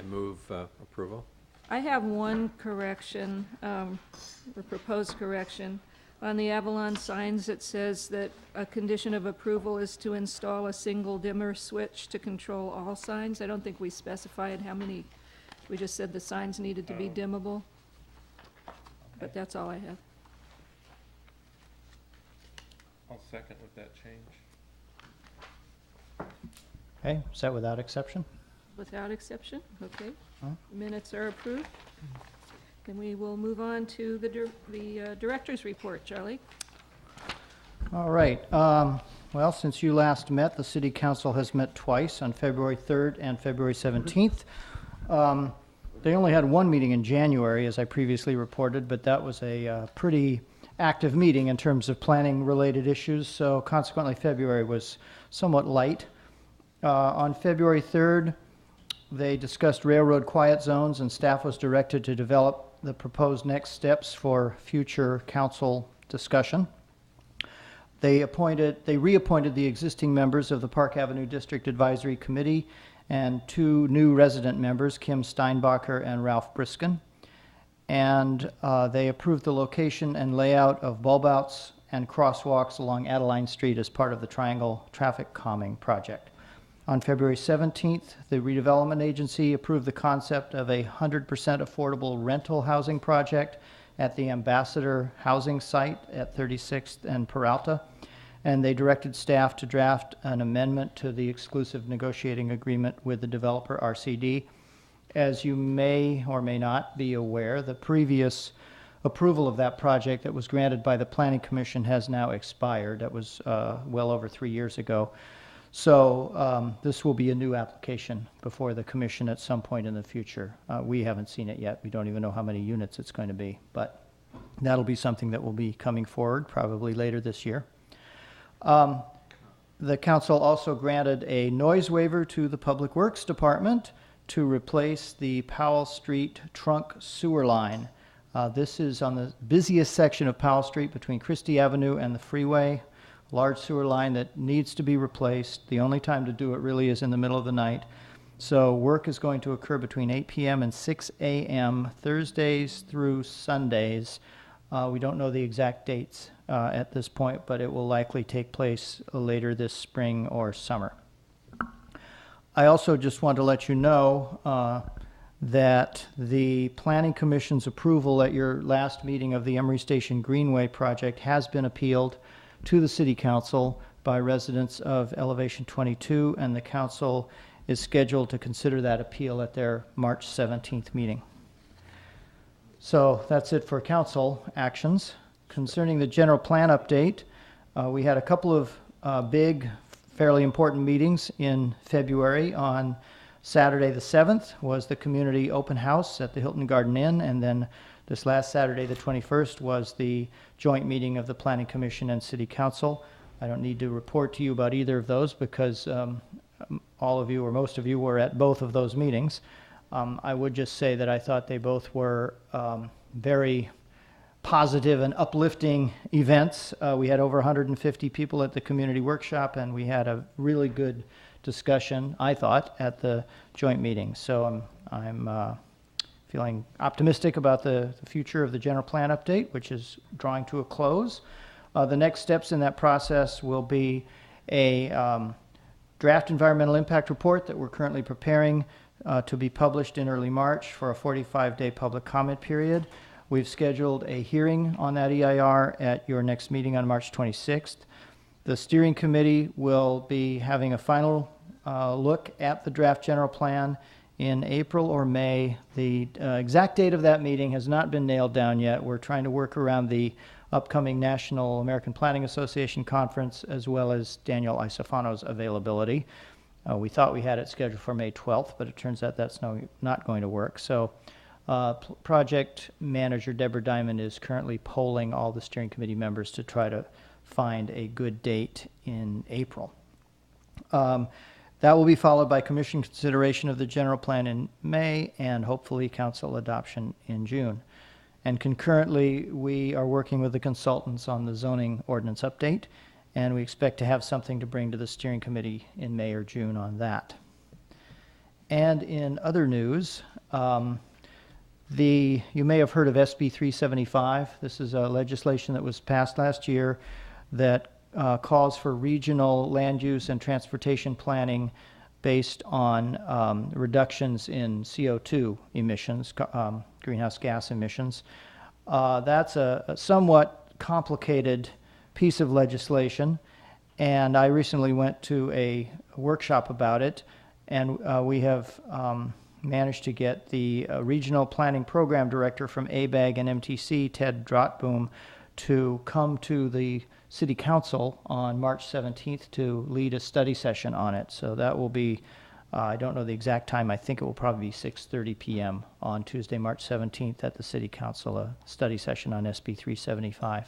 move approval. I have one correction, or proposed correction. On the Avalon signs, it says that a condition of approval is to install a single dimmer switch to control all signs. I don't think we specified how many, we just said the signs needed to be dimmable. But that's all I have. I'll second with that change. Okay, is that without exception? Without exception, okay. Huh? Minutes are approved. Then we will move on to the director's report, Charlie. All right. Well, since you last met, the City Council has met twice on February 3rd and February 17th. They only had one meeting in January, as I previously reported, but that was a pretty active meeting in terms of planning-related issues, so consequently February was somewhat light. On February 3rd, they discussed railroad quiet zones, and staff was directed to develop the proposed next steps for future council discussion. They reappointed the existing members of the Park Avenue District Advisory Committee and two new resident members, Kim Steinbacher and Ralph Briskin. And they approved the location and layout of bulb outs and crosswalks along Adeline Street as part of the Triangle Traffic Calming Project. On February 17th, the Redevelopment Agency approved the concept of a 100% affordable rental housing project at the Ambassador Housing Site at 36th and Peralta, and they directed staff to draft an amendment to the exclusive negotiating agreement with the developer RCD. As you may or may not be aware, the previous approval of that project that was granted by the Planning Commission has now expired. That was well over 3 years ago. So this will be a new application before the commission at some point in the future. We haven't seen it yet. We don't even know how many units it's going to be, but that'll be something that will be coming forward probably later this year. The council also granted a noise waiver to the Public Works Department to replace the Powell Street trunk sewer line. This is on the busiest section of Powell Street between Christie Avenue and the freeway. Large sewer line that needs to be replaced. The only time to do it really is in the middle of the night. So work is going to occur between 8 p.m. and 6 a.m. Thursdays through Sundays. We don't know the exact dates at this point, but it will likely take place later this spring or summer. I also just want to let you know that the Planning Commission's approval at your last meeting of the Emery Station Greenway project has been appealed to the City Council by residents of Elevation 22, and the Council is scheduled to consider that appeal at their March 17th meeting. So that's it for Council actions. Concerning the general plan update, we had a couple of big, fairly important meetings in February. On Saturday the 7th was the community open house at the Hilton Garden Inn, and then this last Saturday, the 21st, was the joint meeting of the Planning Commission and City Council. I don't need to report to you about either of those because all of you or most of you were at both of those meetings. I would just say that I thought they both were very positive and uplifting events. We had over 150 people at the community workshop, and we had a really good discussion, I thought, at the joint meeting. So I'm feeling optimistic about the future of the general plan update, which is drawing to a close. The next steps in that process will be a draft environmental impact report that we're currently preparing to be published in early March for a 45-day public comment period. We've scheduled a hearing on that EIR at your next meeting on March 26th. The steering committee will be having a final look at the draft general plan in April or May. The exact date of that meeting has not been nailed down yet. We're trying to work around the upcoming National American Planning Association conference as well as Daniel Isofano's availability. We thought we had it scheduled for May 12th, but it turns out that's not going to work. So project manager Deborah Diamond is currently polling all the steering committee members to try to find a good date in April. That will be followed by commission consideration of the general plan in May and hopefully council adoption in June. And concurrently, we are working with the consultants on the zoning ordinance update, and we expect to have something to bring to the steering committee in May or June on that. And in other news, you may have heard of SB 375. This is a legislation that was passed last year that calls for regional land use and transportation planning based on reductions in CO2 emissions, greenhouse gas emissions. That's a somewhat complicated piece of legislation, and I recently went to a workshop about it, and we have managed to get the Regional Planning Program Director from ABAG and MTC, Ted Drotboom, to come to the City Council on March 17th to lead a study session on it. So that will be, I don't know the exact time, I think it will probably be 6:30 p.m. on Tuesday, March 17th at the City Council, a study session on SB 375.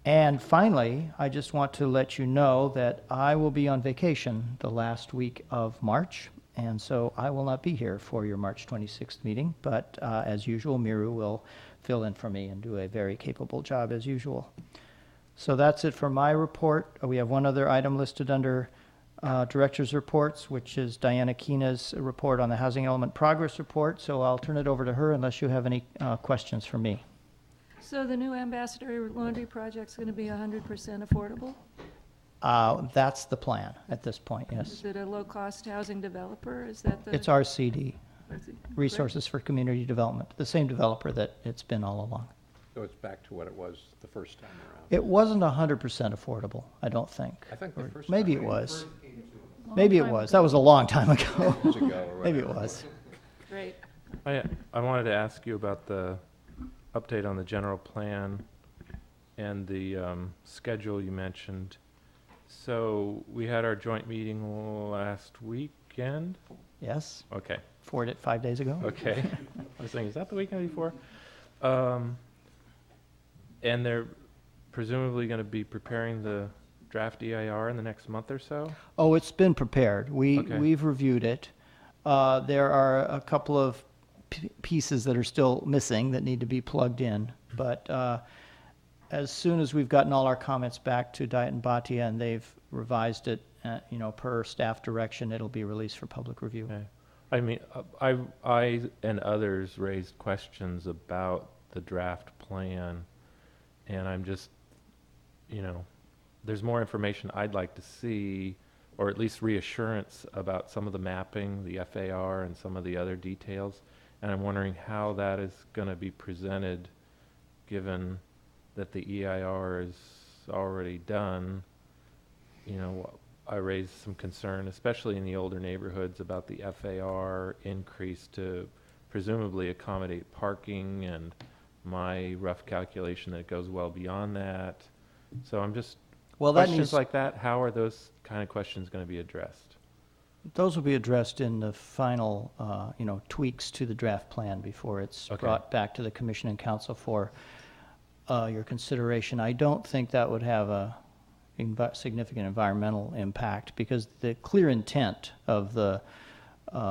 And finally, I just want to let you know that I will be on vacation the last week of March, and so I will not be here for your March 26th meeting, but as usual, Miru will fill in for me and do a very capable job as usual. So that's it for my report. We have one other item listed under Director's Reports, which is Diana Keena's report on the Housing Element Progress Report, so I'll turn it over to her unless you have any questions for me. So the new Ambassador Laundry project's going to be 100% affordable? That's the plan at this point, yes. Is it a low-cost housing developer? Is that the? It's RCD, Is it- Resources for Community Development, the same developer that it's been all along. So it's back to what it was the first time around. It wasn't 100% affordable, I don't think. I think the Or first maybe time it we was. Long Maybe it time was. ago. That was a long time ago. Years ago or Maybe it whatever. was. Great. I wanted to ask you about the update on the general plan and the schedule you mentioned. So we had our joint meeting last weekend? Yes, Okay, 5 days ago. okay. I was thinking, is that the weekend before? And they're presumably going to be preparing the draft EIR in the next month or so? Oh, it's been prepared. Okay. We've reviewed it. There are a couple of pieces that are still missing that need to be plugged in. But as soon as we've gotten all our comments back to Diet and Bhatia and they've revised it, per staff direction, it'll be released for public review. Okay. I mean, I and others raised questions about the draft plan, and I'm just, there's more information I'd like to see, or at least reassurance about some of the mapping, the FAR, and some of the other details. And I'm wondering how that is going to be presented, given that the EIR is already done. I raised some concern, especially in the older neighborhoods, about the FAR increase to presumably accommodate parking, and my rough calculation that it goes well beyond that. So I'm just, Well, that questions needs, like that, how are those kind of questions going to be addressed? those will be addressed in the final, tweaks to the draft plan before it's Okay. brought back to the Commission and Council for your consideration. I don't think that would have a significant environmental impact, because the clear intent of the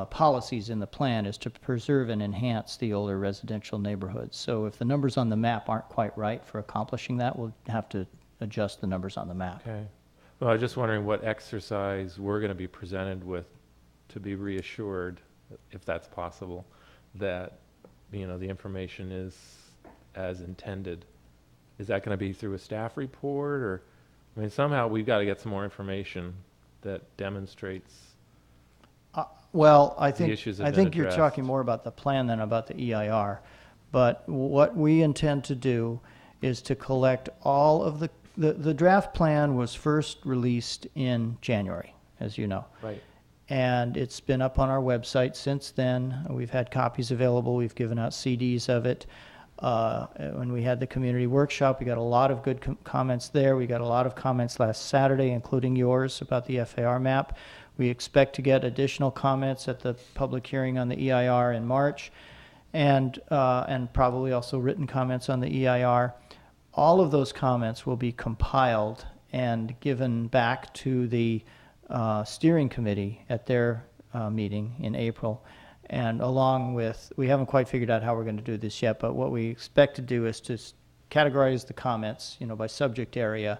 policies in the plan is to preserve and enhance the older residential neighborhoods. So if the numbers on the map aren't quite right for accomplishing that, we'll have to adjust the numbers on the map. Okay. Well, I was just wondering what exercise we're going to be presented with to be reassured, if that's possible, that, the information is as intended. Is that going to be through a staff report, or, somehow we've got to get some more information that demonstrates. Well, I The issues have I been think you're addressed. talking more about the plan than about the EIR. But what we intend to do is to collect all of the draft plan was first released in January, as you know. Right. And it's been up on our website since then. We've had copies available. We've given out CDs of it. When we had the community workshop, we got a lot of good comments there. We got a lot of comments last Saturday, including yours, about the FAR map. We expect to get additional comments at the public hearing on the EIR in March, and probably also written comments on the EIR. All of those comments will be compiled and given back to the steering committee at their meeting in April. And along with, we haven't quite figured out how we're going to do this yet, but what we expect to do is to categorize the comments, by subject area,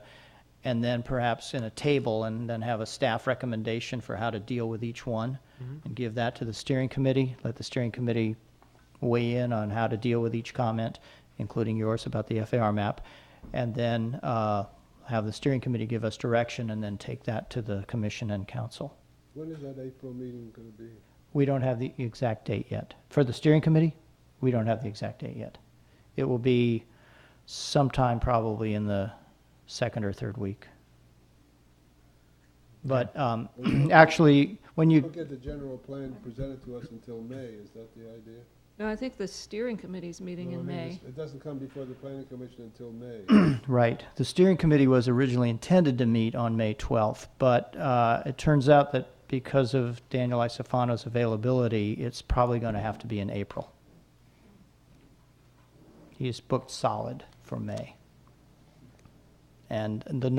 and then perhaps in a table, and then have a staff recommendation for how to deal with each one, and give that to the steering committee, let the steering committee weigh in on how to deal with each comment, including yours about the FAR map, and then have the steering committee give us direction, and then take that to the commission and council. When is that April meeting going to be? We don't have the exact date yet. For the steering committee, we don't have the exact date yet. It will be sometime probably in the second or third week. But actually, when Don't you, get the general plan presented to us until May, is that the idea? No, I think the steering committee's meeting No, I in mean, May. It doesn't come before the planning commission until May. right, the steering committee was originally intended to meet on May 12th, but it turns out that because of Daniel Isofano's availability, it's probably going to have to be in April. He's booked solid for May. And the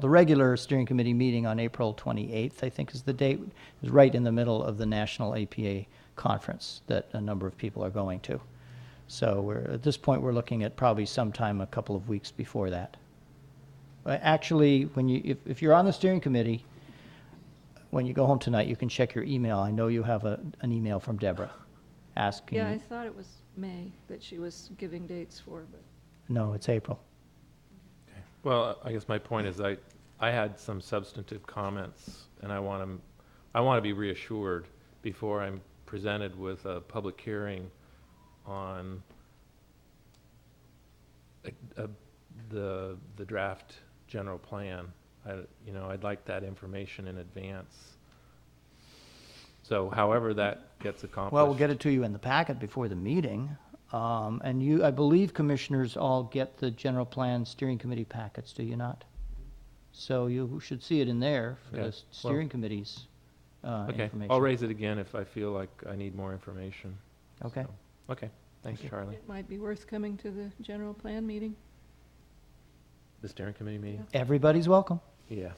regular steering committee meeting on April 28th, I think is the date, is right in the middle of the National APA conference that a number of people are going to. So at this point, we're looking at probably sometime a couple of weeks before that. Actually, if you're on the steering committee, when you go home tonight, you can check your email. I know you have an email from Deborah asking. Yeah, I thought it was May that she was giving dates for, but No, it's April. Well, I guess my point is I had some substantive comments, and I want to be reassured before I'm presented with a public hearing on the draft general plan. I'd like that information in advance. So however that gets accomplished. Well, we'll get it to you in the packet before the meeting. And I believe commissioners all get the general plan steering committee packets, do you not? So you should see it in there for Yeah, the steering committee's Okay, information. I'll raise it again if I feel like I need more information. Okay. So, okay, thanks, Thank you. Charlie. it might be worth coming to the general plan meeting. The steering committee meeting? Everybody's welcome. Yeah.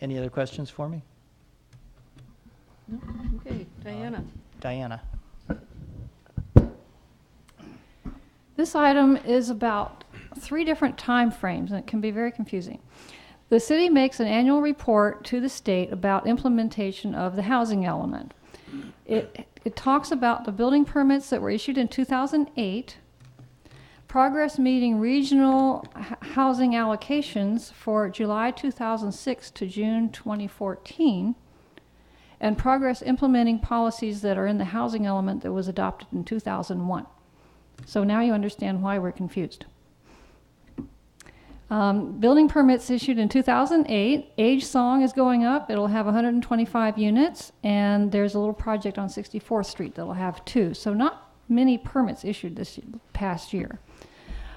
Any other questions for me? No? Okay, Diana. Diana? This item is about 3 different time frames, and it can be very confusing. The city makes an annual report to the state about implementation of the housing element. It talks about the building permits that were issued in 2008, progress meeting regional housing allocations for July 2006 to June 2014, and progress implementing policies that are in the housing element that was adopted in 2001. So now you understand why we're confused. Building permits issued in 2008. Age Song is going up. It'll have 125 units, and there's a little project on 64th Street that'll have 2. So not many permits issued this past year.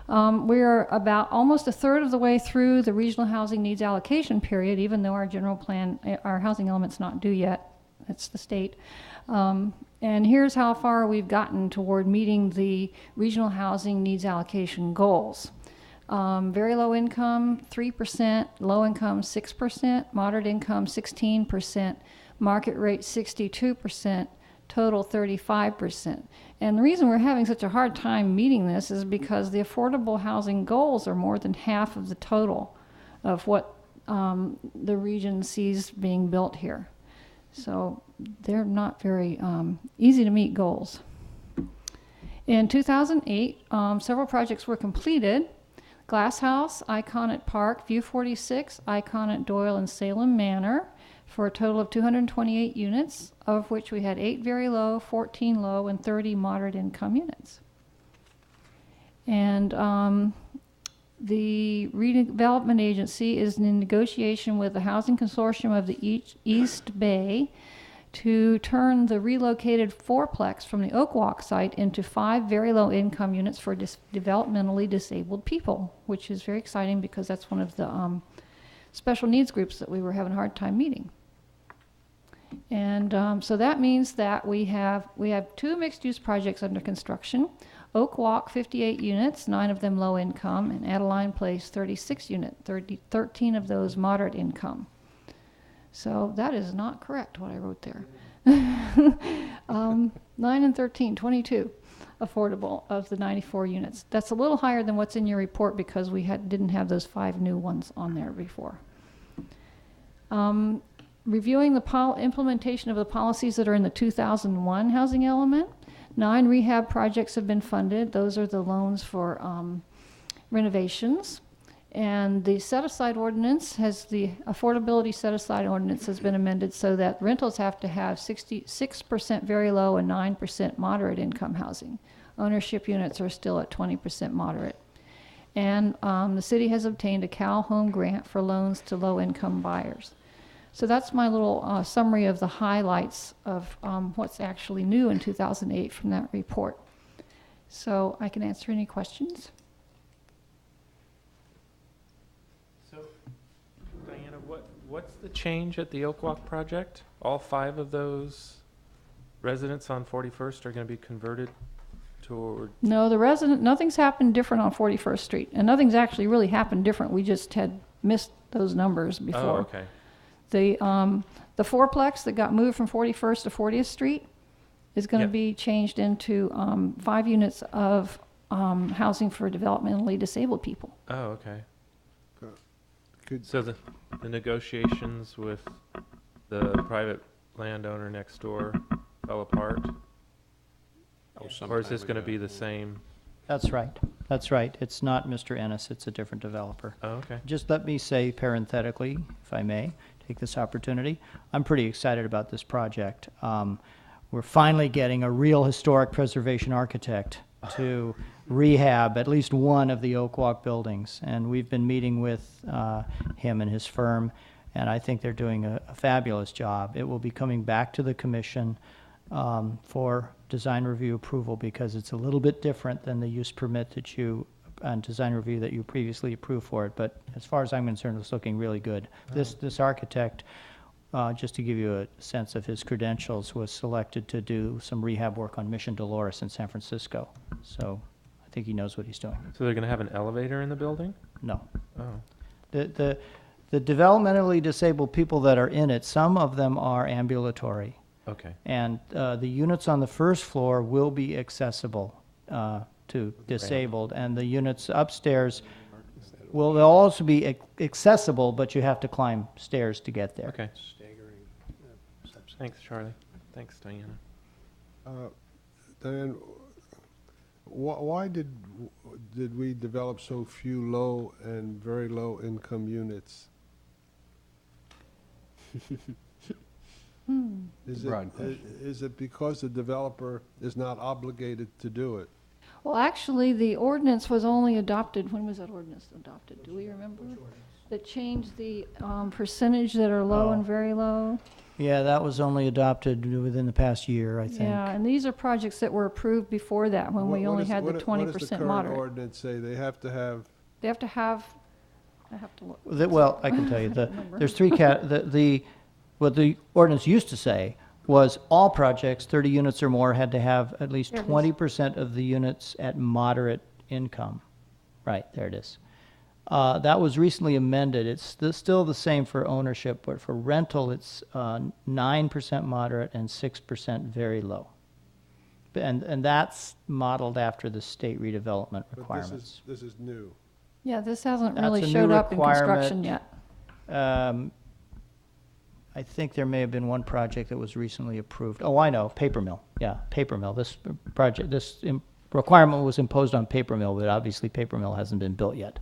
We're about almost a third of the way through the regional housing needs allocation period, even though our general plan, our housing element's not due yet. It's the state. And here's how far we've gotten toward meeting the regional housing needs allocation goals. Very low income, 3%, low income, 6%, moderate income, 16%, market rate, 62%, total 35%. And the reason we're having such a hard time meeting this is because the affordable housing goals are more than half of the total of what the region sees being built here. So they're not very easy to meet goals. In 2008, several projects were completed. Glass House, Icon at Park, View 46, Icon at Doyle and Salem Manor, for a total of 228 units, of which we had 8 very low, 14 low, and 30 moderate income units. And the redevelopment agency is in negotiation with the housing consortium of the East Bay to turn the relocated fourplex from the Oak Walk site into 5 very low income units for developmentally disabled people, which is very exciting because that's one of the special needs groups that we were having a hard time meeting. And so that means that we have 2 mixed-use projects under construction. Oak Walk, 58 units, 9 of them low income, and Adeline Place, 36 units, 13 of those moderate income. So that is not correct, what I wrote there. 9 and 13, 22. affordable of the 94 units. That's a little higher than what's in your report because we didn't have those 5 new ones on there before. Reviewing the implementation of the policies that are in the 2001 housing element. 9 rehab projects have been funded. Those are the loans for renovations. And the set-aside ordinance the affordability set-aside ordinance has been amended so that rentals have to have 66% very low and 9% moderate income housing. Ownership units are still at 20% moderate. And the city has obtained a Cal Home grant for loans to low-income buyers. So that's my little summary of the highlights of what's actually new in 2008 from that report. So I can answer any questions. So, Diana, what's the change at the Oak Walk project? All 5 of those residents on 41st are going to be converted toward... No, nothing's happened different on 41st Street. And nothing's actually really happened different. We just had missed those numbers before. Oh, okay. The fourplex that got moved from 41st to 40th Street is going to Yep. be changed into 5 units of housing for developmentally disabled people. Oh, okay. Could, So the negotiations with the private landowner next door fell apart? Or is this going to be the same? That's right. That's right. It's not Mr. Ennis, it's a different developer. Oh, okay. Just let me say parenthetically, if I may, take this opportunity. I'm pretty excited about this project. We're finally getting a real historic preservation architect to rehab at least one of the Oak Walk buildings. And we've been meeting with him and his firm, and I think they're doing a fabulous job. It will be coming back to the commission for design review approval because it's a little bit different than the use permit that and design review that you previously approved for it. But as far as I'm concerned, it's looking really good. This architect, just to give you a sense of his credentials, was selected to do some rehab work on Mission Dolores in San Francisco. So I think he knows what he's doing. So they're going to have an elevator in the building? No. Oh. The developmentally disabled people that are in it, some of them are ambulatory. Okay. And the units on the first floor will be accessible to disabled, and the units upstairs they'll also be accessible, but you have to climb stairs to get there. Okay. Staggering subsidy. Thanks, Charlie. Thanks, Diana. Diane, why did we develop so few low and very low income units? Broad question. Is it because the developer is not obligated to do it? Well, actually, the ordinance was only adopted, when was that ordinance adopted? Do we remember? That changed the percentage that are low and very low. Yeah, that was only adopted within the past year, I think. Yeah, and these are projects that were approved before that, when we only had the What does 20% the current moderate. ordinance say? They have to have, They have to have, I have to look. Well, I can tell you, remember. there's 3 what the ordinance used to say was all projects, 30 units or more, had to have at least There it is. 20% of the units at moderate income. Right, there it is. That was recently amended. It's still the same for ownership, but for rental, it's 9% moderate and 6% very low. And that's modeled after the state redevelopment but requirements. this is new. Yeah, this hasn't That's really a new showed up in construction requirement. yet. I think there may have been one project that was recently approved. Oh, I know, paper mill. Yeah, paper mill. This requirement was imposed on paper mill, but obviously paper mill hasn't been built yet.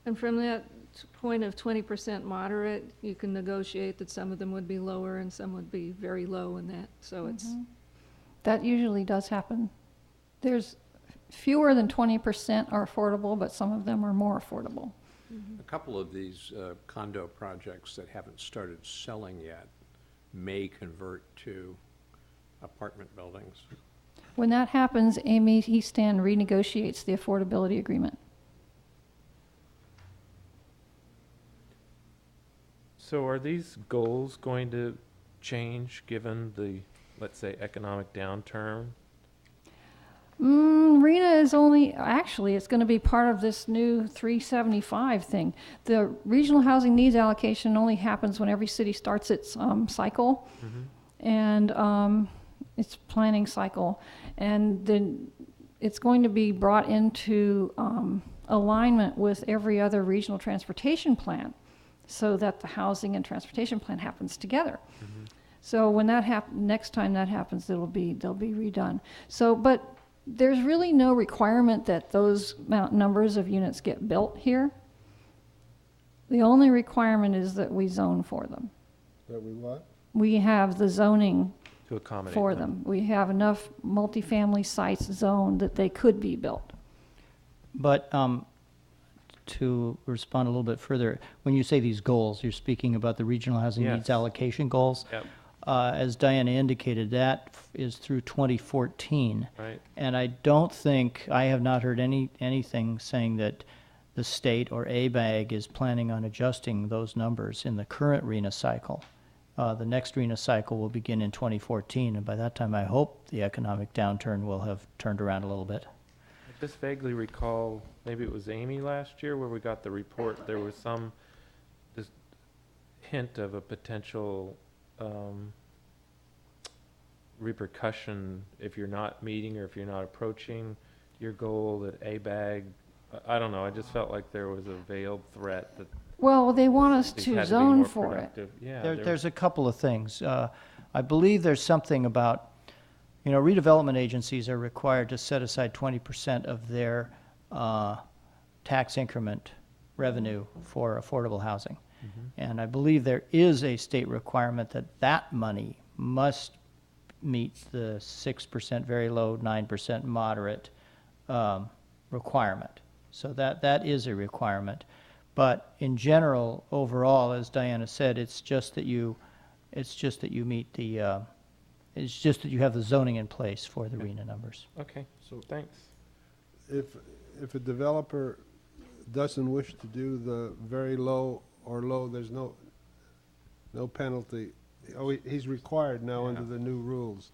And from that point of 20% moderate, you can negotiate that some of them would be lower and some would be very low in that, so it's, That usually does happen. There's fewer than 20% are affordable, but some of them are more affordable. A couple of these condo projects that haven't started selling yet may convert to apartment buildings. When that happens, Amy Easton renegotiates the affordability agreement. So are these goals going to change given the, let's say, economic downturn? RENA is actually, it's going to be part of this new 375 thing. The regional housing needs allocation only happens when every city starts its cycle. And its planning cycle, and then it's going to be brought into alignment with every other regional transportation plan, so that the housing and transportation plan happens together. So when that next time that happens, they'll be redone. So, but there's really no requirement that those numbers of units get built here. The only requirement is that we zone for them. That we what? We have the zoning To accommodate for them. We have enough multifamily sites zoned that they could be built. But to respond a little bit further, when you say these goals, you're speaking about the regional housing needs Yes. allocation goals. Yep. As Diana indicated, that is through 2014. Right. And I don't think, I have not heard anything saying that the state or ABAG is planning on adjusting those numbers in the current RENA cycle. The next RENA cycle will begin in 2014, and by that time, I hope the economic downturn will have turned around a little bit. I just vaguely recall, maybe it was Amy last year where we got the report, there was some just hint of a potential repercussion if you're not meeting or if you're not approaching your goal that ABAG, I don't know, I just felt like there was a veiled threat that Well, they want us these to had to be zone more for it. productive. Yeah, There's a couple of things. I believe there's something about, redevelopment agencies are required to set aside 20% of their tax increment revenue for affordable housing. And I believe there is a state requirement that that money must meet the 6% very low, 9% moderate requirement. So that is a requirement. But in general, overall, as Diana said, it's just that you meet the, it's just that you have the zoning in place for the RENA numbers. Okay, So thanks. if a developer doesn't wish to do the very low or low, there's no penalty. Oh, he's required now under the new rules.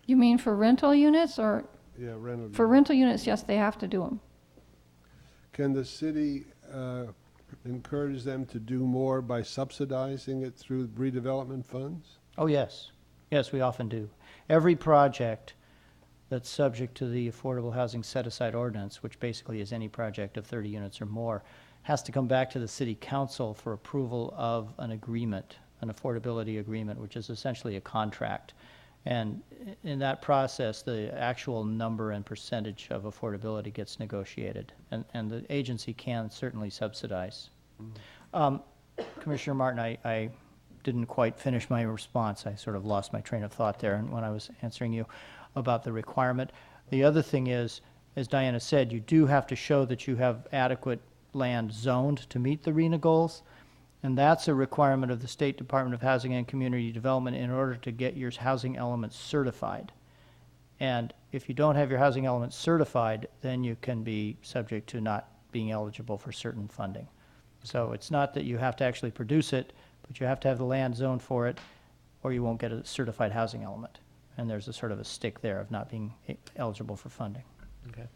You mean for rental units, or Yeah, rental. for rental units? Yes, they have to do them. Can the city encourage them to do more by subsidizing it through redevelopment funds? Oh, yes. Yes, we often do. Every project that's subject to the Affordable Housing Set-Aside Ordinance, which basically is any project of 30 units or more, has to come back to the city council for approval of an agreement, an affordability agreement, which is essentially a contract. And in that process, the actual number and percentage of affordability gets negotiated, and the agency can certainly subsidize. Commissioner Martin, I didn't quite finish my response. I sort of lost my train of thought there when I was answering you about the requirement. The other thing is, as Diana said, you do have to show that you have adequate land zoned to meet the RENA goals. And that's a requirement of the State Department of Housing and Community Development in order to get your housing elements certified. And if you don't have your housing elements certified, then you can be subject to not being eligible for certain funding. So it's not that you have to actually produce it, but you have to have the land zoned for it, or you won't get a certified housing element. And there's a sort of a stick there of not being eligible for funding. Okay.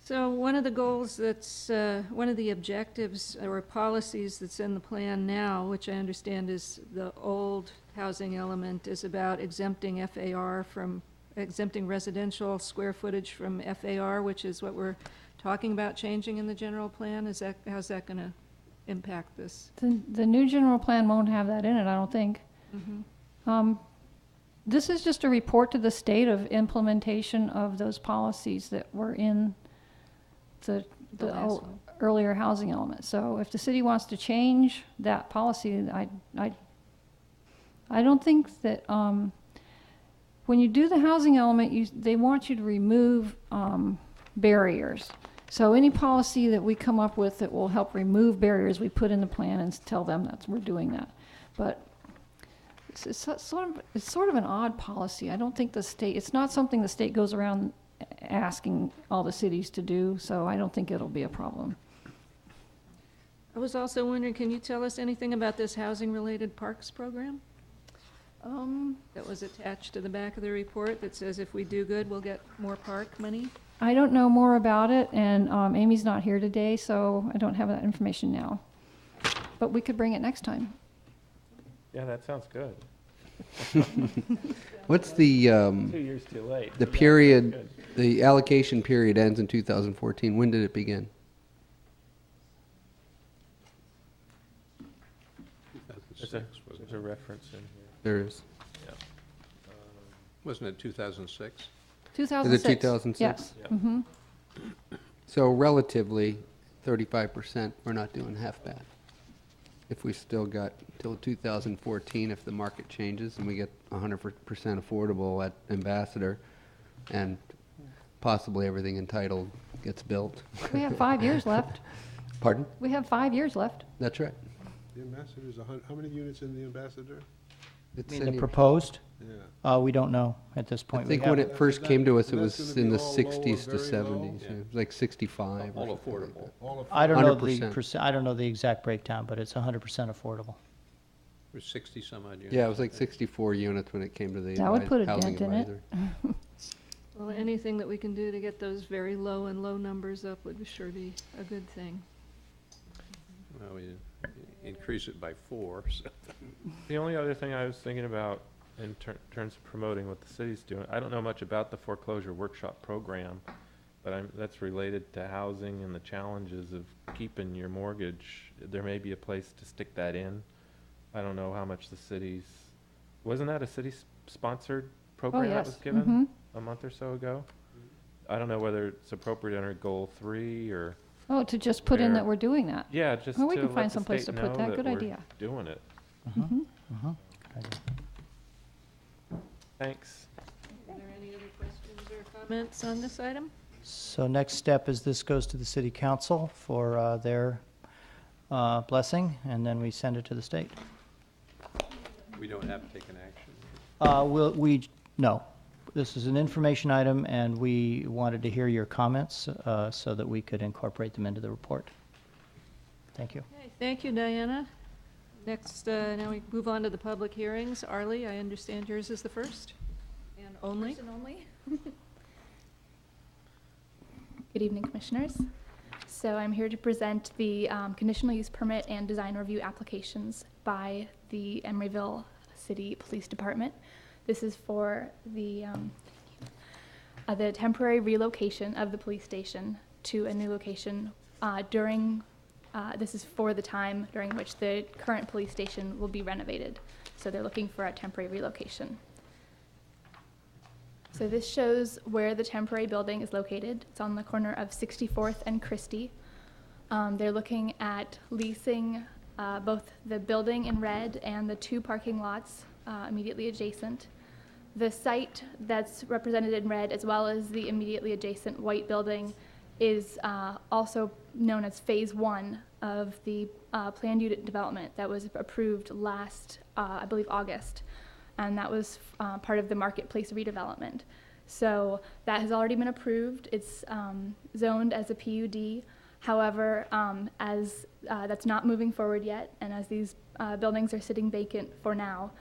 So one of the goals that's, one of the objectives or policies that's in the plan now, which I understand is the old housing element, is about exempting FAR from, exempting residential square footage from FAR, which is what we're talking about changing in the general plan. How's that going to impact this? The new general plan won't have that in it, I don't think. This is just a report to the state of implementation of those policies that were in the last one. earlier housing element. So if the city wants to change that policy, I don't think that, when you do the housing element, they want you to remove barriers. So any policy that we come up with that will help remove barriers, we put in the plan and tell them that we're doing that. But it's sort of an odd policy. I don't think the state, it's not something the state goes around asking all the cities to do, so I don't think it'll be a problem. I was also wondering, can you tell us anything about this housing-related parks program that was attached to the back of the report that says if we do good, we'll get more park money? I don't know more about it, and Amy's not here today, so I don't have that information now. But we could bring it next time. Yeah, that sounds good. What's the, 2 years too late. the but that's period, good. the allocation period ends in 2014. When did it begin? There's 2006, wasn't a it? reference in here. There is. Wasn't it 2006? 2006. 2006? Yes. Yeah. Mm-hmm. So relatively, 35%, we're not doing half bad. If we still got till 2014, if the market changes and we get 100% affordable at Ambassador, and possibly everything entitled gets built. We have 5 years left. Pardon? We have 5 years left. That's right. The Ambassador's how many units in the Ambassador? It's I mean, in the here. proposed, Yeah. we don't know at this I point. We think when haven't- it first came to us, it That's was gonna in be the all low or 60s to very low? 70s. Yeah. It was like 65 or All something like affordable. that. All of I don't know the 100%. percent, I don't know the exact breakdown, but it's 100% affordable. It was 60 some odd units. Yeah, it was like 64 units when it came to the That would put a housing dent in it. advisor. Well, anything that we can do to get those very low and low numbers up would sure be a good thing. Well, we increase it by 4, so. The only other thing I was thinking about in terms of promoting what the city's doing, I don't know much about the foreclosure workshop program, but that's related to housing and the challenges of keeping your mortgage. There may be a place to stick that in. I don't know how much the city's, wasn't that a city-sponsored program that yes. was given Mhm. a month or so ago? I don't know whether it's appropriate under goal 3 or, Oh, to just put in Where- that we're doing that. yeah, just Well, we to can let find the someplace state to put know that. that Good we're idea. doing it. Thanks. Are there any other questions or comments on this item? So next step is this goes to the city council for their blessing, and then we send it to the state. We don't have to take an action. No. This is an information item, and we wanted to hear your comments so that we could incorporate them into the report. Thank you. Okay, thank you, Diana. Next, now we move on to the public hearings. Arlie, I understand yours is the first and only. First and only. Good evening, Commissioners. So I'm here to present the conditional use permit and design review applications by the Emeryville City Police Department. This is for the temporary relocation of the police station to a new location this is for the time during which the current police station will be renovated. So they're looking for a temporary relocation. So this shows where the temporary building is located. It's on the corner of 64th and Christie. They're looking at leasing both the building in red and the 2 parking lots immediately adjacent. The site that's represented in red, as well as the immediately adjacent white building, is also known as Phase 1 of the planned unit development that was approved last, I believe, August. And that was part of the marketplace redevelopment. So that has already been approved. It's zoned as a PUD. However, as that's not moving forward yet, and as these buildings are sitting vacant for now,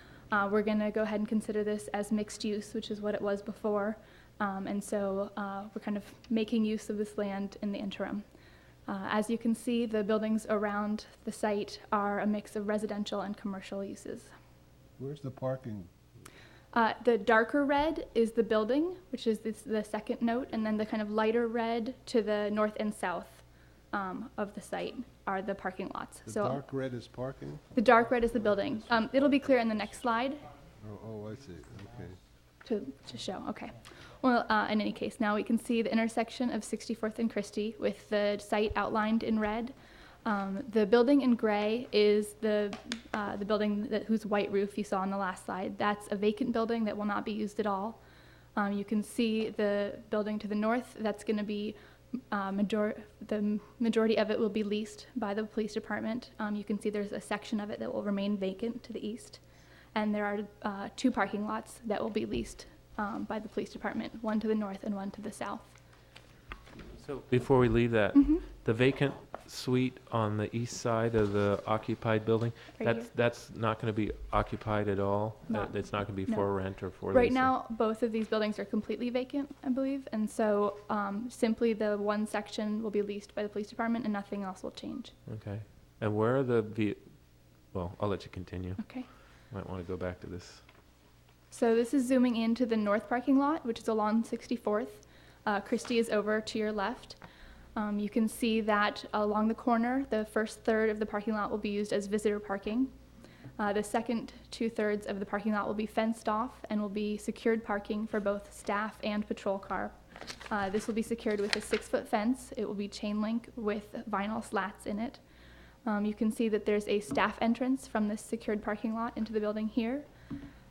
we're going to go ahead and consider this as mixed use, which is what it was before. And so we're kind of making use of this land in the interim. As you can see, the buildings around the site are a mix of residential and commercial uses. Where's the parking? The darker red is the building, which is the second note, and then the kind of lighter red to the north and south of the site are the parking lots. The So dark red is parking? the dark red is the building. It'll be clear in the next slide Oh, I see, okay. to show. Okay. Well, in any case, now we can see the intersection of 64th and Christie with the site outlined in red. The building in gray is the building whose white roof you saw on the last slide. That's a vacant building that will not be used at all. You can see the building to the north. That's going to be the majority of it will be leased by the police department. You can see there's a section of it that will remain vacant to the east. And there are 2 parking lots that will be leased by the police department, one to the north and one to the south. So before we leave that, Mm-hmm. the vacant suite on the east side of the occupied building, Right here. that's not going to be occupied at all? Not- It's not going to be no. for rent or for Right leasing? now, both of these buildings are completely vacant, I believe, and so simply the one section will be leased by the police department and nothing else will change. Okay. And where are well, I'll let you continue. Okay. Might want to go back to this. So this is zooming into the north parking lot, which is along 64th. Christie is over to your left. You can see that along the corner, the first third of the parking lot will be used as visitor parking. The second 2/3 of the parking lot will be fenced off and will be secured parking for both staff and patrol car. This will be secured with a 6-foot fence. It will be chain link with vinyl slats in it. You can see that there's a staff entrance from this secured parking lot into the building here.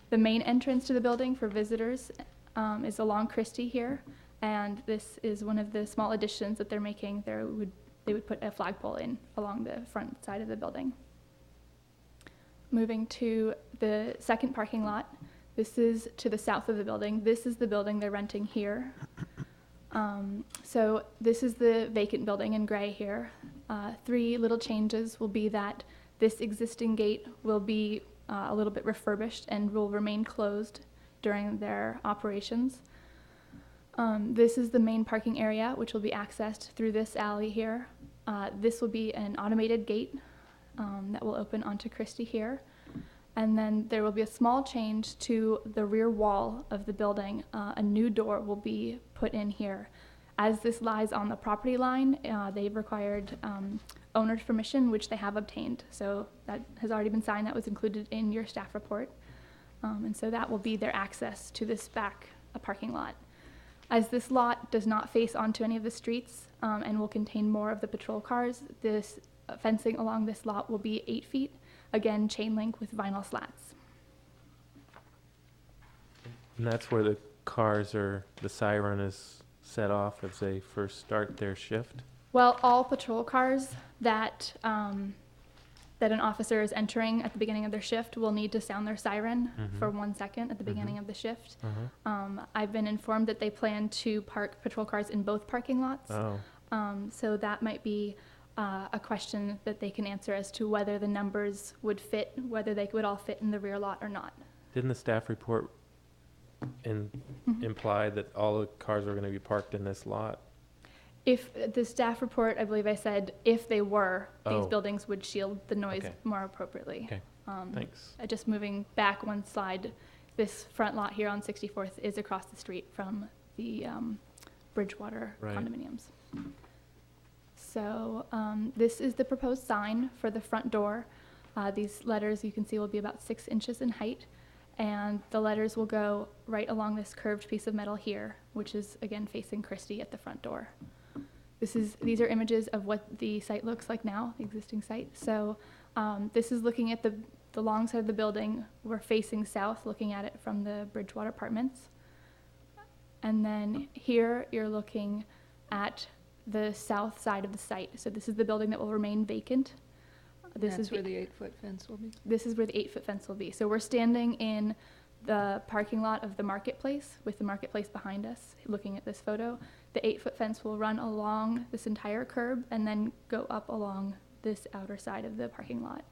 The main entrance to the building for visitors is along Christie here, and this is one of the small additions that they're making. They would put a flagpole in along the front side of the building. Moving to the second parking lot, this is to the south of the building. This is the building they're renting here. So this is the vacant building in gray here. 3 little changes will be that this existing gate will be a little bit refurbished and will remain closed during their operations. This is the main parking area, which will be accessed through this alley here. This will be an automated gate that will open onto Christie here. And then there will be a small change to the rear wall of the building. A new door will be put in here. As this lies on the property line, they've required owner's permission, which they have obtained. So that has already been signed. That was included in your staff report. And so that will be their access to this back parking lot. As this lot does not face onto any of the streets and will contain more of the patrol cars, this fencing along this lot will be 8 feet, again, chain link with vinyl slats. And that's where the siren is set off as they first start their shift? Well, all patrol cars that that an officer is entering at the beginning of their shift will need to sound their siren for 1 second at the beginning of the shift. I've been informed that they plan to park patrol cars in both parking lots. Oh, So that might be a question that they can answer as to whether the numbers would fit, whether they would all fit in the rear lot or not. didn't the staff report imply that all the cars were going to be parked in this lot? If the staff report, I believe I said, if they were, these Oh. buildings would shield the noise Okay. more appropriately. Okay, thanks. Just moving back one slide, this front lot here on 64th is across the street from the Bridgewater Right. condominiums. So this is the proposed sign for the front door. These letters you can see will be about 6 inches in height, and the letters will go right along this curved piece of metal here, which is again facing Christie at the front door. These are images of what the site looks like now, the existing site. So this is looking at the long side of the building. We're facing south, looking at it from the Bridgewater Apartments. And then here you're looking at the south side of the site. So this is the building that will remain vacant. That's where the 8-foot fence will be. This is where the 8-foot fence will be. So we're standing in the parking lot of the marketplace with the marketplace behind us, looking at this photo. The 8-foot fence will run along this entire curb and then go up along this outer side of the parking lot.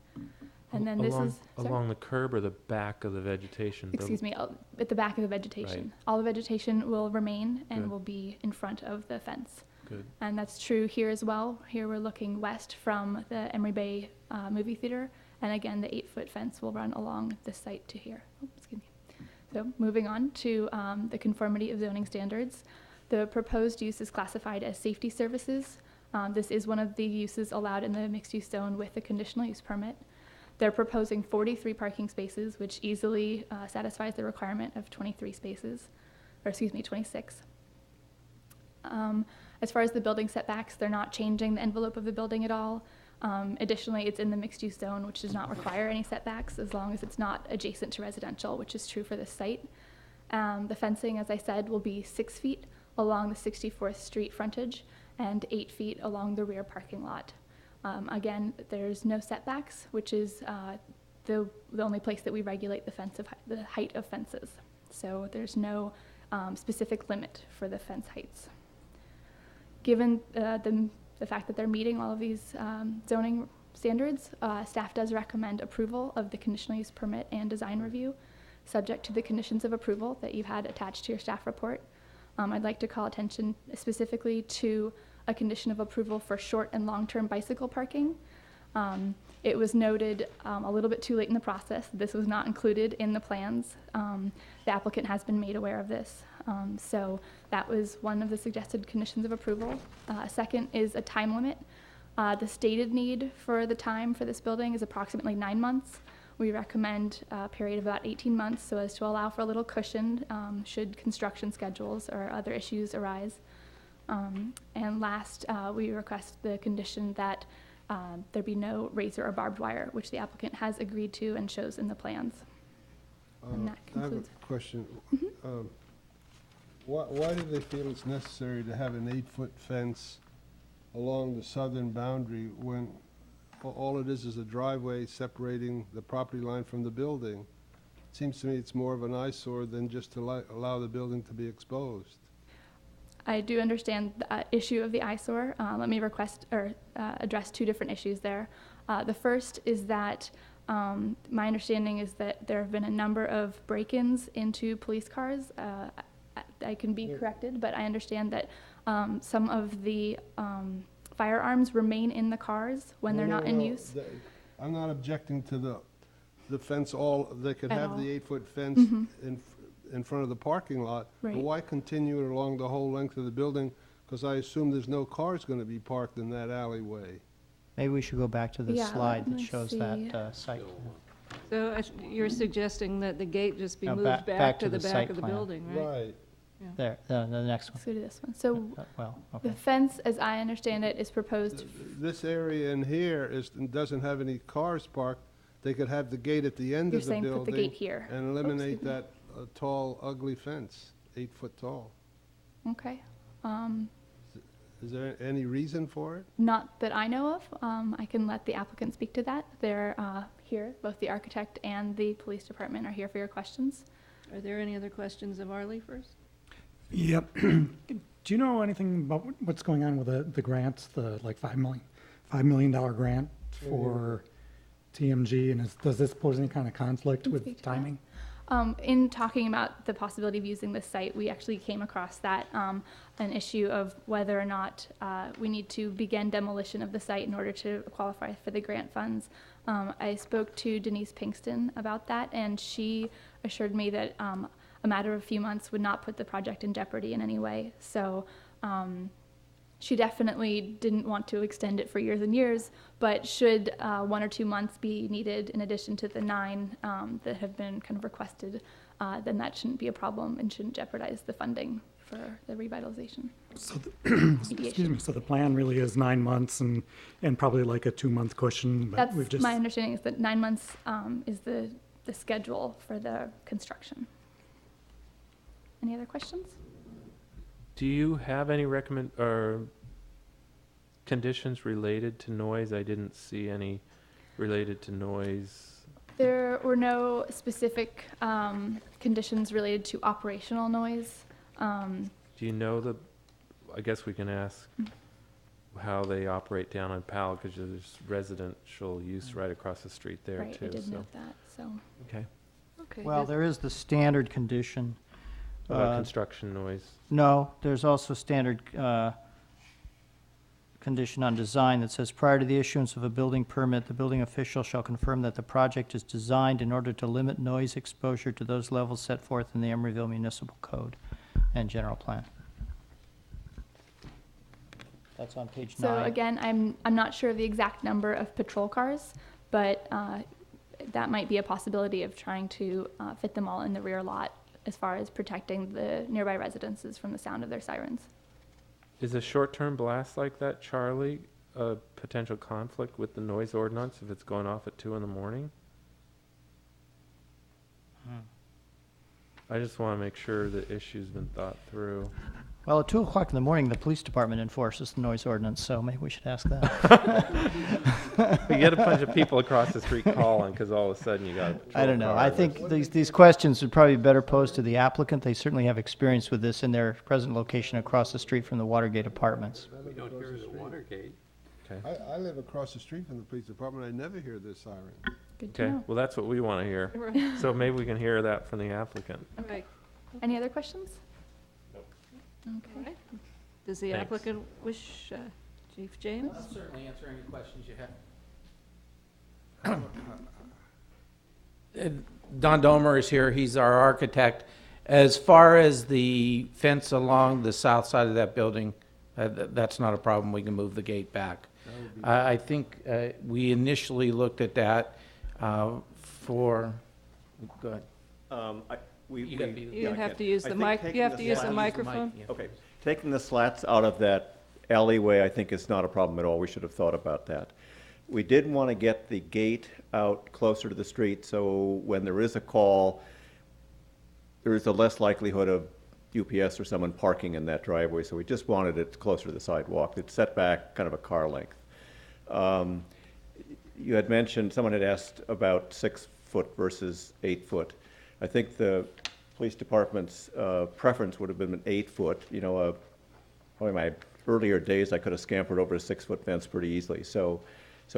And then this Along- is, sorry? Along the curb or the back of the vegetation? Excuse me, at the back of the vegetation. Right. All the vegetation will remain and Good. will be in front of the fence. Good. And that's true here as well. Here we're looking west from the Emeryville movie theater. And again, the 8-foot fence will run along this site to here. Oh, excuse me. So moving on to the conformity of zoning standards. The proposed use is classified as safety services. This is one of the uses allowed in the mixed-use zone with the conditional use permit. They're proposing 43 parking spaces, which easily satisfies the requirement of 23 spaces, or excuse me, 26. As far as the building setbacks, they're not changing the envelope of the building at all. Additionally, it's in the mixed-use zone, which does not require any setbacks as long as it's not adjacent to residential, which is true for this site. The fencing, as I said, will be 6 feet along the 64th Street frontage and 8 feet along the rear parking lot. Again, there's no setbacks, which is the only place that we regulate the height of fences. So there's no specific limit for the fence heights. Given the fact that they're meeting all of these zoning standards, staff does recommend approval of the conditional use permit and design review, subject to the conditions of approval that you've had attached to your staff report. I'd like to call attention specifically to a condition of approval for short and long-term bicycle parking. It was noted a little bit too late in the process. This was not included in the plans. The applicant has been made aware of this. So that was one of the suggested conditions of approval. Second is a time limit. The stated need for the time for this building is approximately 9 months. We recommend a period of about 18 months so as to allow for a little cushion should construction schedules or other issues arise. And last, we request the condition that there be no razor or barbed wire, which the applicant has agreed to and shows in the plans. And that I have concludes. a question. Why do they feel it's necessary to have an 8-foot fence along the southern boundary when all it is a driveway separating the property line from the building? It seems to me it's more of an eyesore than just to allow the building to be exposed. I do understand the issue of the eyesore. Let me address two different issues there. The first is that my understanding is that there have been a number of break-ins into police cars. I can be corrected, but I understand that some of the firearms remain in the cars when they're not in use. I'm not objecting to the fence. They could At have all. the 8-foot fence in front of the parking lot. Right. But why continue it along the whole length of the building? Because I assume there's no cars going to be parked in that alleyway. Maybe we should go back to the Yeah, slide let that me shows see. that site. So you're suggesting that the gate just be No, moved back to the back of the building, right? Right. There, the next one. Let's go to this one. So Well, the okay. fence, as I understand it, is proposed. This area in here doesn't have any cars parked. They could have the gate at the end You're of the saying building. put the gate here. And Oops, eliminate excuse me. that tall, ugly fence, 8 foot tall. Okay. Is there any reason for it? Not that I know of. I can let the applicant speak to that. They're here. Both the architect and the police department are here for your questions. Are there any other questions of Arlie first? Yep. Do you know anything about what's going on with the grants, the like $5 million grant for TMG? And does this pose any kind of conflict Can with speak to that. timing? In talking about the possibility of using this site, we actually came across that, an issue of whether or not we need to begin demolition of the site in order to qualify for the grant funds. I spoke to Denise Pinkston about that, and she assured me that a matter of a few months would not put the project in jeopardy in any way. So she definitely didn't want to extend it for years and years, but should 1 or 2 months be needed in addition to the 9 that have been kind of requested, then that shouldn't be a problem and shouldn't jeopardize the funding for the revitalization. So, excuse me, so the plan really is 9 months and probably like a 2-month cushion, but we've That's just. my understanding, is that 9 months is the schedule for the construction. Any other questions? Do you have any conditions related to noise? I didn't see any related to noise. There were no specific conditions related to operational noise. Do you know I guess we can ask how they operate down on Powell, because there's residential use right across the street there Right, too. I did So, note that, so. okay. Okay. Well, there is the standard condition. Construction noise. No, there's also standard condition on design that says, prior to the issuance of a building permit, the building official shall confirm that the project is designed in order to limit noise exposure to those levels set forth in the Emeryville Municipal Code and General Plan. That's on page 9. So again, I'm not sure of the exact number of patrol cars, but that might be a possibility of trying to fit them all in the rear lot as far as protecting the nearby residences from the sound of their sirens. Is a short-term blast like that, Charlie, a potential conflict with the noise ordinance if it's going off at 2 in the morning? I just want to make sure the issue's been thought through. Well, at 2 o'clock in the morning, the police department enforces the noise ordinance, so maybe we should ask that. We get a bunch of people across the street calling because all of a sudden you got a patrol I don't know. car I with- think these questions would probably be better posed to the applicant. They certainly have experience with this in their present location across the street from the Watergate Apartments. We don't hear the Watergate. Okay. I live across the street from the police department. I never hear this siren. Good to Okay, know. well, that's what we want to hear. Right. So maybe we can hear that from the applicant. Right. Any other questions? All Okay. right. Does the Thanks. applicant wish, Chief James? I'll certainly answer any questions you have. Don Domer is here, he's our architect. As far as the fence along the south side of that building, that's not a problem, we can move the gate back. I think we initially looked at that for, go ahead. You have to use the mic, you have to use the microphone. Okay, taking the slats out of that alleyway, I think is not a problem at all. We should have thought about that. We did want to get the gate out closer to the street, so when there is a call, there is a less likelihood of UPS or someone parking in that driveway, so we just wanted it closer to the sidewalk. It's set back kind of a car length. You had mentioned, someone had asked about 6 foot versus 8 foot. I think the police department's preference would have been an 8 foot. You know, probably my earlier days, I could have scampered over a 6 foot fence pretty easily. So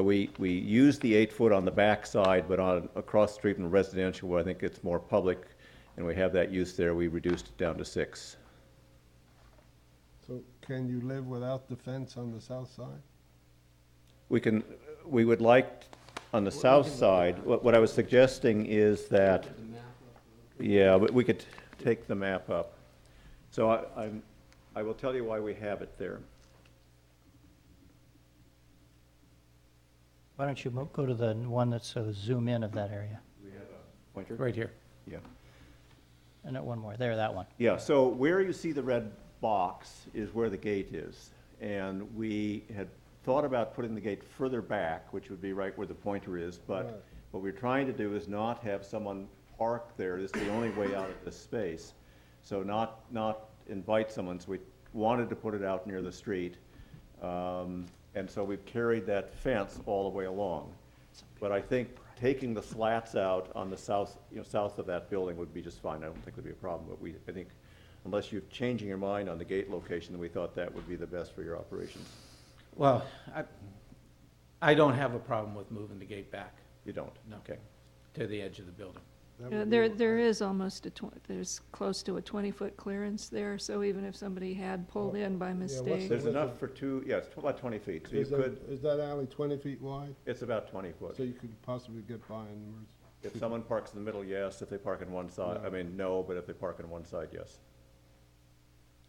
we used the 8 foot on the back side, but on across the street in residential, where I think it's more public, and we have that use there, we reduced it down to 6. So can you live without the fence on the south side? We would like, on the south side, what I was suggesting is that, yeah, but we could take the map up. So I will tell you why we have it there. Why don't you go to the one that's zoom in of that area? Pointer? Right here. Yeah. And one more, there, that one. Yeah, so where you see the red box is where the gate is. And we had thought about putting the gate further back, which would be right where the pointer is, but Right. what we're trying to do is not have someone park there. This is the only way out of this space. So not invite someone, so we wanted to put it out near the street. And so we've carried that fence all the way along. But I think taking the slats out on the south, south of that building would be just fine. I don't think there'd be a problem, but I think unless you're changing your mind on the gate location, then we thought that would be the best for your operations. Well, I don't have a problem with moving the gate back. You don't? No. Okay. To the edge of the building. That would There, be- there is almost there's close to a 20-foot clearance there, so even if somebody had pulled in by mistake. There's enough for two, yeah, it's about 20 feet, so you Is that- could, Is that alley 20 feet wide? it's about 20 foot. So you could possibly get by an emergency? If someone parks in the middle, yes. If they park on one side, I mean, no, but if they park on one side, yes.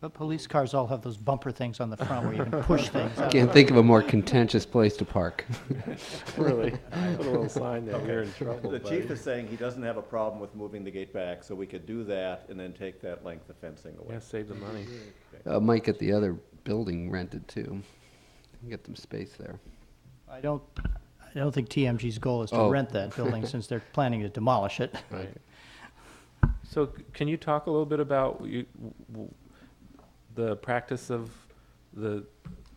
But police cars all have those bumper things on the front where you can push things out. Can't think of a more contentious place to park. Really? Put a little sign there, you're in trouble, The buddy. chief is saying he doesn't have a problem with moving the gate back, so we could do that and then take that length of fencing away. Yeah, save the money. Might get the other building rented too. Get some space there. I don't think TMG's goal is to Oh. rent that building since they're planning to demolish it. Right. So can you talk a little bit about the practice of the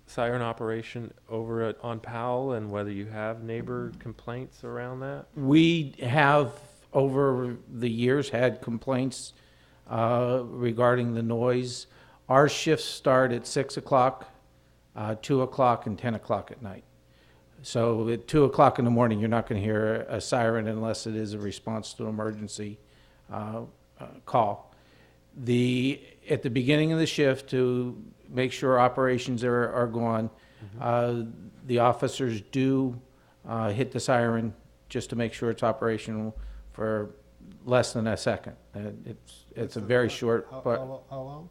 siren operation over on Powell and whether you have neighbor complaints around that? We have, over the years, had complaints regarding the noise. Our shifts start at 6 o'clock, 2 o'clock, and 10 o'clock at night. So at 2 o'clock in the morning, you're not going to hear a siren unless it is a response to an emergency call. At the beginning of the shift, to make sure operations are going, the officers do hit the siren just to make sure it's operational for less than a second. It's a very short, but How long?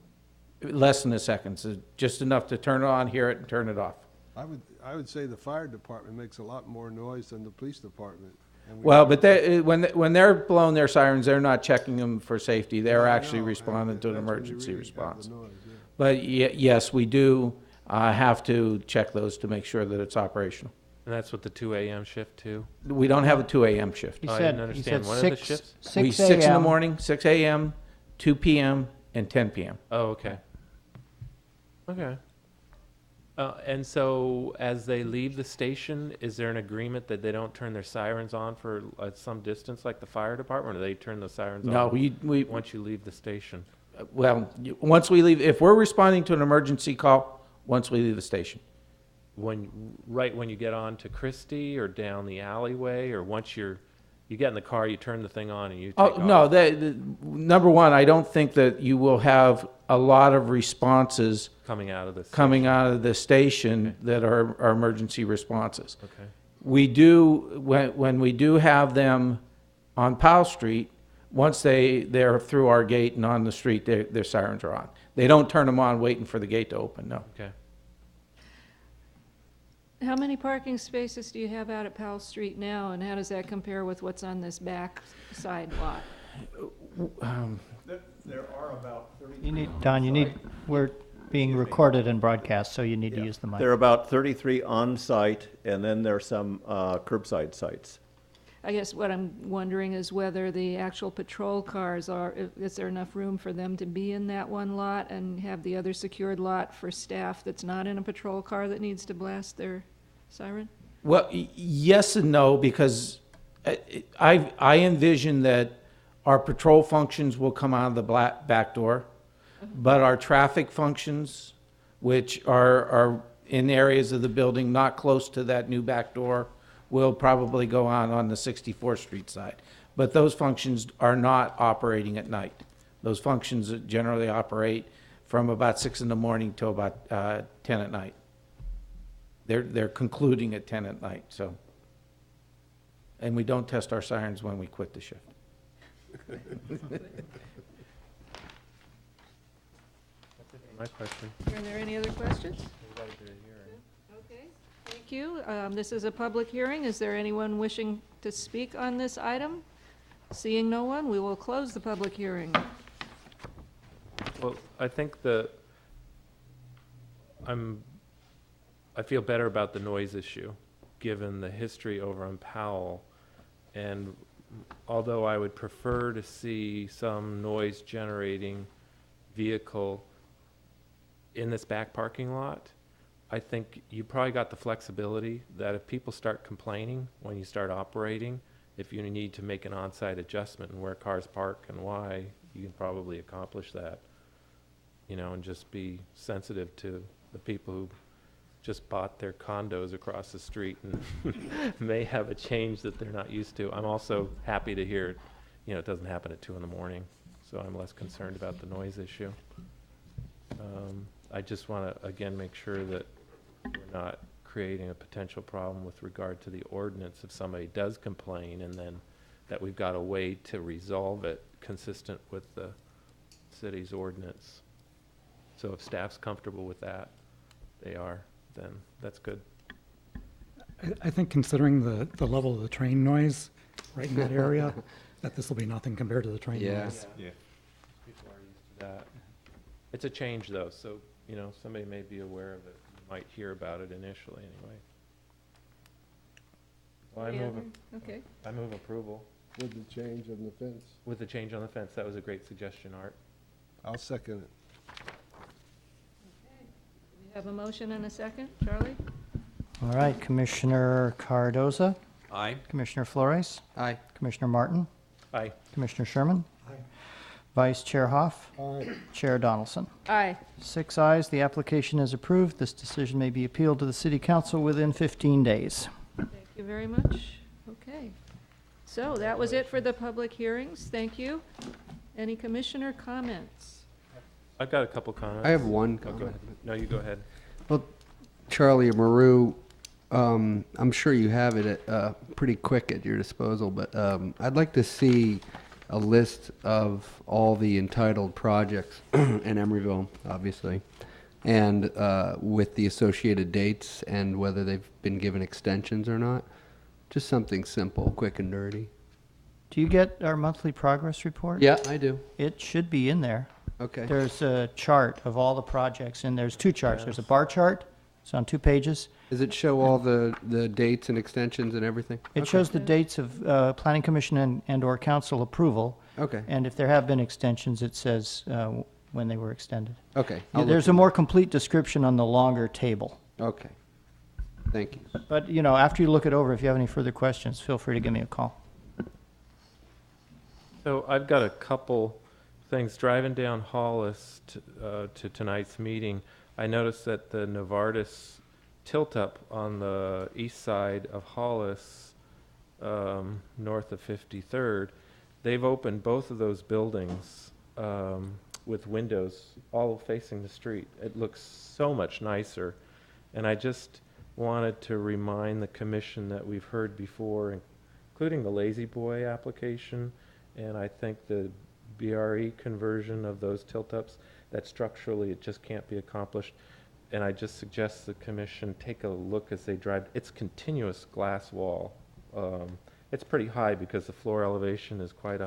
less than a second, so just enough to turn it on, hear it, and turn it off. I would say the fire department makes a lot more noise than the police department. and we- Well, but when they're blowing their sirens, they're not checking them for safety. They're I actually know, responding to an that's when you emergency really have the response. noise, yeah. But yes, we do have to check those to make sure that it's operational. And that's with the 2 a.m. shift too? We don't have a 2 a.m. shift. He Oh, I said, didn't he said understand. What are the 6, shifts? 6 6 in the a.m. morning, 6 a.m., 2 p.m., and 10 p.m. Oh, okay. Okay. And so as they leave the station, is there an agreement that they don't turn their sirens on for some distance like the fire department, or they turn the sirens No, on we once you leave the station? once we leave, if we're responding to an emergency call, once we leave the station. Right when you get on to Christie or down the alleyway, or once you get in the car, you turn the thing on and you take Oh, off? no, number one, I don't think that you will have a lot of responses Coming out of the coming out of the station that are emergency responses. Okay. We do, when we do have them on Powell Street, once they're through our gate and on the street, their sirens are on. They don't turn them on waiting for the gate to open, no. Okay. How many parking spaces do you have out at Powell Street now, and how does that compare with what's on this back side lot? There are about 33. You need, Don, we're being recorded and broadcast, so you need to use the mic. There are about 33 on-site, and then there are some curbside sites. I guess what I'm wondering is whether the actual patrol cars is there enough room for them to be in that one lot and have the other secured lot for staff that's not in a patrol car that needs to blast their siren? Well, yes and no, because I envision that our patrol functions will come out of the back door, but our traffic functions, which are in areas of the building not close to that new back door, will probably go on the 64th Street side. But those functions are not operating at night. Those functions generally operate from about 6 in the morning till about 10 at night. They're concluding at 10 at night, so. And we don't test our sirens when we quit the shift. My question. Are there any other questions? Okay, thank you. This is a public hearing. Is there anyone wishing to speak on this item? Seeing no one, we will close the public hearing. Well, I think I feel better about the noise issue, given the history over on Powell. And although I would prefer to see some noise generating vehicle in this back parking lot, I think you probably got the flexibility that if people start complaining when you start operating, if you need to make an on-site adjustment in where cars park and why, you can probably accomplish that, and just be sensitive to the people who just bought their condos across the street and may have a change that they're not used to. I'm also happy to hear, it doesn't happen at 2 in the morning, so I'm less concerned about the noise issue. I just want to, again, make sure that we're not creating a potential problem with regard to the ordinance if somebody does complain, and then that we've got a way to resolve it consistent with the city's ordinance. So if staff's comfortable with that, they are, then that's good. I think considering the level of the train noise right in that area, that this will be nothing compared to the train Yeah. noise. Yeah. People are used to that. It's a change, though, so, somebody may be aware of it, might hear about it initially, anyway. Well, Any other? Okay. I move approval With the change on the fence. with the change on the fence. That was a great suggestion, Art. I'll second it. We have a motion and a second. Charlie? All right, Commissioner Cardoza, Aye. Commissioner Flores, Aye. Commissioner Martin, Aye. Commissioner Sherman, Vice Chair Hoff, Chair Donaldson. Aye. 6 ayes, the application is approved. This decision may be appealed to the City Council within 15 days. Thank you very much. Okay. So that was it for the public hearings. Thank you. Any commissioner comments? I've got a couple comments. I have one Oh, go comment. ahead. No, you go ahead. Well, Charlie or Maru, I'm sure you have it pretty quick at your disposal, but I'd like to see a list of all the entitled projects in Emeryville, obviously, and with the associated dates and whether they've been given extensions or not. Just something simple, quick and dirty. Do you get our monthly progress report? Yeah, I do. It should be in there. Okay. There's a chart of all the projects, and there's 2 charts. There's a bar chart, it's on 2 pages. Does it show all the dates and extensions and everything? It shows the dates of Planning Commission and/or council approval, Okay. and if there have been extensions, it says when they were extended. Okay. Yeah, there's a more complete description on the longer table. Okay. Thank you. But, after you look it over, if you have any further questions, feel free to give me a call. So I've got a couple things. Driving down Hollis to tonight's meeting, I noticed that the Novartis tilt-up on the east side of Hollis, north of 53rd, they've opened both of those buildings with windows all facing the street. It looks so much nicer. And I just wanted to remind the commission that we've heard before, including the Lazy Boy application, and I think the BRE conversion of those tilt-ups, that structurally it just can't be accomplished. And I just suggest the commission take a look as they drive. It's continuous glass wall. It's pretty high because the floor elevation is quite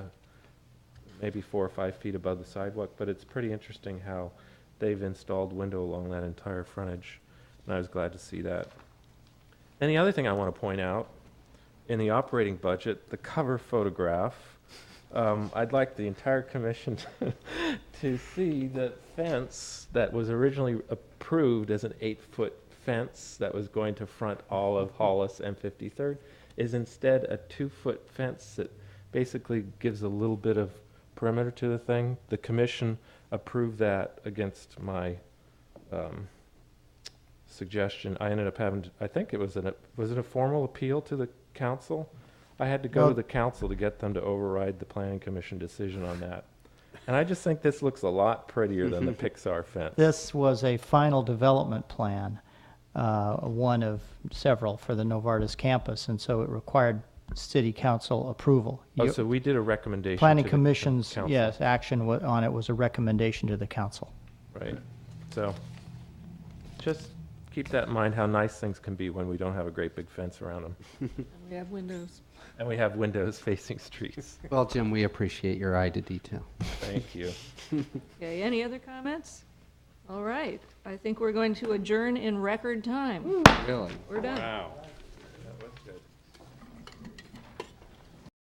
maybe 4 or 5 feet above the sidewalk, but it's pretty interesting how they've installed window along that entire frontage, and I was glad to see that. And the other thing I want to point out, in the operating budget, the cover photograph, I'd like the entire commission to see the fence that was originally approved as an 8-foot fence that was going to front all of Hollis and 53rd is instead a 2-foot fence that basically gives a little bit of perimeter to the thing. The commission approved that against my suggestion. I ended up having to, I think it was was it a formal appeal to the council? I had to go No. to the council to get them to override the planning commission decision on that. And I just think this looks a lot prettier than the Pixar fence. This was a final development plan, one of several for the Novartis campus, and so it required city council approval. Oh, so we did a recommendation Planning to the Commission's, council. yes, action on it was a recommendation to the council. Right. So just keep that in mind, how nice things can be when we don't have a great big fence around them. And we have windows. And we have windows facing streets. Well, Jim, we appreciate your eye to detail. Thank you. Okay, any other comments? All right, I think we're going to adjourn in record time. Really? We're done. Wow.